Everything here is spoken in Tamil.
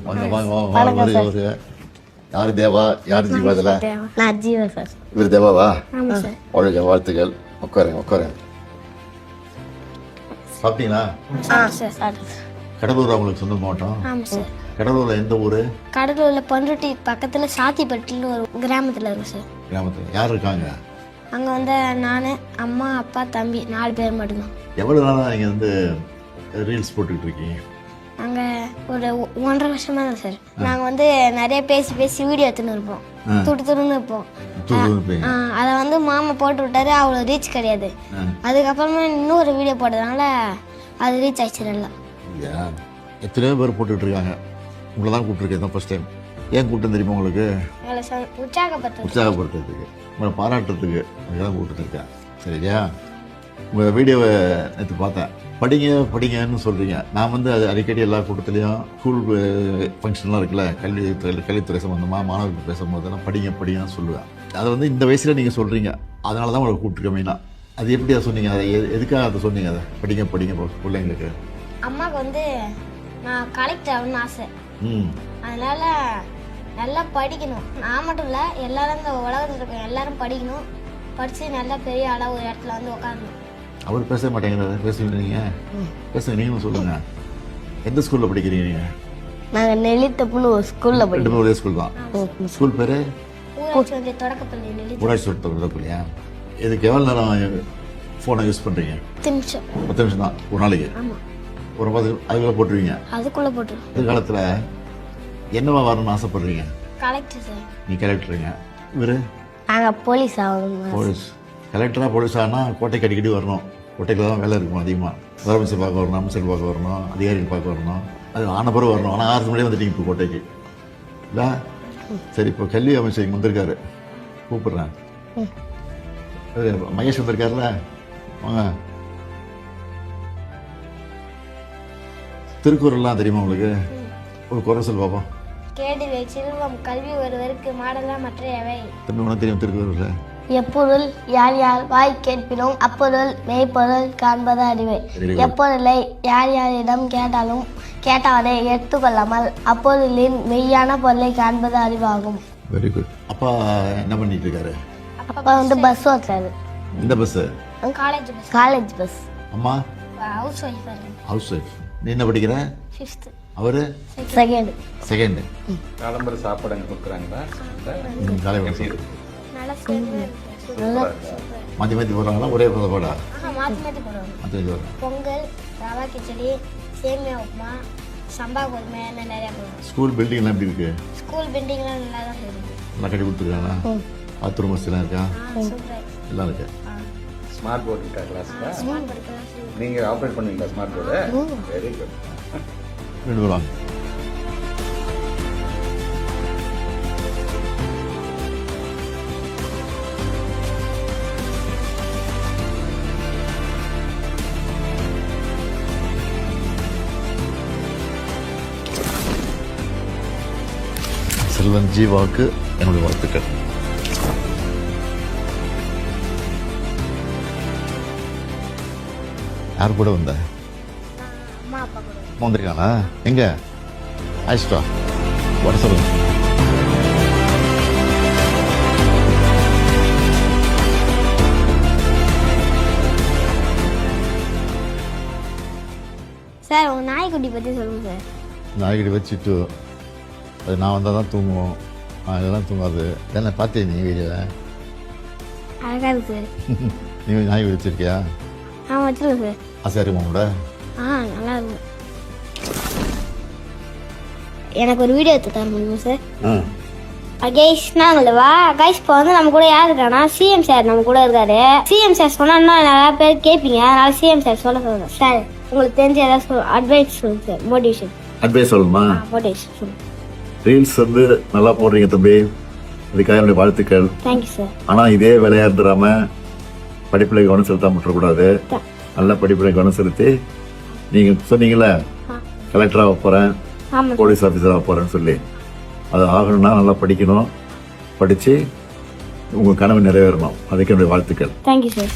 வாங்க வாங்க வாங்க வாங்க. யார் தேவா, யார் ஜீவா? இதில் நான் ஜீவா சார். இவர் தேவாவா? ஆமாம் சார். வாழ்க வாழ்த்துக்கள். உட்காருங்க உட்காருங்க. சாப்பிட்டீங்களா? Sir sir. கடலூர் அவங்களுக்கு சொந்த மாவட்டம். ஆமாம் சார். கடலூரில் எந்த ஊர்? கடலூரில் பண்ருட்டி பக்கத்தில் சாத்திப்பட்டின்னு ஒரு கிராமத்தில் இருக்கு சார். கிராமத்தில் யார் இருக்காங்க? அங்கே வந்து நான், அம்மா, அப்பா, தம்பி 4 பேர் மட்டும்தான். எவ்வளோ நாளாக நீங்கள் வந்து ரீல்ஸ் போட்டுக்கிட்டு இருக்கீங்க? அங்கே ஒரு 1.5 வருஷமாக தான் சார். நாங்கள் வந்து நிறைய பேசி பேசி வீடியோ எடுத்துன்னு இருப்போம். துடுத்துன்னு இருப்போம். அதை வந்து மாமா போட்டு விட்டாரு. அவ்வளோ ரீச் கிடையாது. அதுக்கப்புறமா இன்னொரு வீடியோ போட்டதுனால அது ரீச் ஆயிடுச்சு நல்லா. எத்தனையோ பேர் போட்டுக்கிட்டு இருக்காங்க. உங்களை தான் கூப்பிட்டுருக்கேன் தான் ஃபர்ஸ்ட் டைம். ஏன் கூட்டம் தெரியுமா உங்களுக்கு? உற்சாகப்படுத்துறதுக்கு, உங்களை பாராட்டுறதுக்கு அதுக்கெல்லாம் கூப்பிட்டுருக்கேன். சரியா? உங்கள் வீடியோவை நேற்று பார்த்தேன். படிங்க படிங்கன்னு சொல்கிறீங்க. நான் வந்து அது அடிக்கடி எல்லா கூட்டத்துலேயும் ஸ்கூல் ஃபங்க்ஷன்லாம் இருக்குல்ல, கல்வித்துறை சம்மந்தமாக மாணவர்கள் பேசும்போதெல்லாம் படிங்க படிங்கன்னு சொல்லுவேன். அதை வந்து இந்த வயசில் நீங்கள் சொல்கிறீங்க. அதனால தான் உங்களை கூப்பிட்டுருக்கேன் மெயினாக. அது எப்படி அதை சொன்னீங்க? அதை எதுக்காக அதை சொன்னீங்க? அதை படிங்க படிங்க பிள்ளைங்களுக்கு. அம்மாவுக்கு வந்து நான் கலெக்டர் ஆகணும்னு ஆசை. அதனால நல்லா படிக்கணும். நான் மட்டும் இல்லை, எல்லாரும் இந்த உலகத்தில் இருக்க எல்லாரும் படிக்கணும். படித்து நல்லா பெரிய அளவு ஒரு இடத்துல வந்து உட்காரணும். அவர் பேச மாட்டேங்கிறாரு. பேசுவீங்க நீங்கள்? பேசுங்க, நீங்களும் சொல்லுங்கள். எந்த ஸ்கூலில் படிக்கிறீங்க நீங்கள்? நாங்கள் நெல்லித்தப்புன்னு ஒரு ஸ்கூலில் படிக்கிறோம். ஒரே ஸ்கூல் தான். ஸ்கூல் பேர் ஊராட்சி தொடக்கப்பள்ளி. ஊராட்சி தொடக்கப்பள்ளியா? இதுக்கு எவ்வளோ நேரம் ஃபோனை யூஸ் பண்ணுறீங்க? 10 நிமிஷம் தான் ஒரு நாளைக்கு. ஒரு 10 அதுக்குள்ளே போட்டுருவீங்க? அதுக்குள்ளே போட்டுருவோம். இந்த காலத்தில் என்னவா வரணும்னு ஆசைப்படுறீங்க? Collector sir. நீ கலெக்டருங்க. இவர் நாங்கள் போலீஸ் ஆகணும். போலீஸ். கலெக்டராக போலீஸ் ஆனால் கோட்டைக்கு அடிக்கடி வரணும். கோட்டையில் தான் வேலை இருக்கும் அதிகமாக. முதலமைச்சர் பார்க்க வரணும், அமைச்சர் பார்க்க வரணும், அதிகாரிகள் பார்க்க வரணும். அது ஆன பிறகு வரணும். ஆனால் 6 மணியே வந்துட்டீங்க இப்போ கோட்டைக்கு இல்லை? சரி, இப்போ கல்வி அமைச்சர் இங்கே வந்திருக்காரு, கூப்பிட்றேன். மகேஷ் வந்திருக்காருல்ல, வாங்க. திருக்குறள்லாம் தெரியுமா உங்களுக்கு? ஒரு குறை சொல் பார்ப்போம். கேடில் செல்வம் கல்வி ஒருவருக்கு மாடலா மற்றையவை. தம்பி உனக்கு தெரியும் திருக்குறள்? எப்பொருள் யார் யார் வாய் கேட்பினும் அப்பொருள் மெய்ப்பொருள் காண்பது அறிவை. எப்பொருளை யார் யாரிடம் கேட்டாலே எடுத்துக்கொள்ளாமல் அப்பொருளின் மெய்யான பொருளை காண்பது அறிவாகும். Very good. அப்பா என்ன பண்ணிட்டு இருக்காரு? அப்பா வந்து பஸ் ஓட்டுறாரு. இந்த பஸ்? College bus. அம்மா ஹவுஸ் ஒய்ஃப். House wife. நீ என்ன படிக்கிற? 5th. அவரு செகண்ட். காலம்பர சாப்பாடு அங்கே கொடுக்குறாங்களா? மாற்றி மாற்றி போடுறாங்களா? ஒரே போடா? பொங்கல், ரவா கிச்சடி, சேமியா உப்புமா, சம்பா கோதுமை நிறைய போடுவோம். ஸ்கூல் பில்டிங்லாம் எப்படி இருக்கு? ஸ்கூல் பில்டிங்லாம் நல்லா தான் இருக்கு. நல்லா கட்டி கொடுத்துருக்காங்களா? பாத்ரூம் வசதிலாம் இருக்கா? எல்லாம் இருக்கு. ஸ்மார்ட் போர்டு இருக்கா கிளாஸில்? நீங்கள் ஆப்ரேட் பண்ணுவீங்களா ஸ்மார்ட் போர்டு? Very good. 2 பேரும் வாங்க. செல்வன் ஜீவாவுக்கு என்னுடைய வாழ்த்துக்கள். யார் கூட வந்த? வந்திருக்கானா? எங்க ஆயிஷ்டா வர சொல்லுங்க. சார் உங்க நாய்க்குட்டி பத்தி சொல்லுங்க சார். நாய்க்குட்டி வச்சுட்டு அது நான் வந்தால் தான் தூங்குவோம். இதெல்லாம் தூங்காது. என்ன பார்த்தே நீ வீடியோவில்? அழகா இருக்கு சார். நீ நாய் வச்சிருக்கியா? வச்சிருக்கேன் சார். ஆசையா இருக்குமா கூட? நல்லா இருக்கு. எனக்கு ஒரு வீடியோ எடுத்து தர முடியுமா சார்? கைஸ் நாங்களவா கைஸ் இப்போ வந்து நம்ம கூட யார் இருக்கானா சிஎம் சார் நம்ம கூட இருக்காரு. சிஎம் சார் சொன்னா நிறைய பேர் கேட்பீங்க, அதனால சிஎம் சார் சொல்ல சார் உங்களுக்கு தெரிஞ்ச ஏதாவது அட்வைஸ் சொல்லுங்க சார். மோட்டிவேஷன் அட்வைஸ் சொல்லணுமா? மோட்டிவேஷன் சொல்லுங்க. ரீல்ஸ் வந்து நல்லா போடுறீங்க தம்பி, அதுக்காக என்னுடைய வாழ்த்துக்கள். Thank you sir. ஆனால் இதே வேலையாக இருந்துடாம படிப்பில் கவனம் செலுத்தாம விட்டுறக்கூடாது. நல்ல படிப்பில் கவனம் செலுத்தி நீங்கள் சொன்னீங்கல்ல கலெக்டராக போகிறேன், போலீஸ் ஆஃபீஸராக போகிறேன்னு சொல்லி, அது ஆகணும்னா நல்லா படிக்கணும். படித்து உங்கள் கனவு நிறைவேறணும். அதுக்கு என்னுடைய வாழ்த்துக்கள். Thank you sir.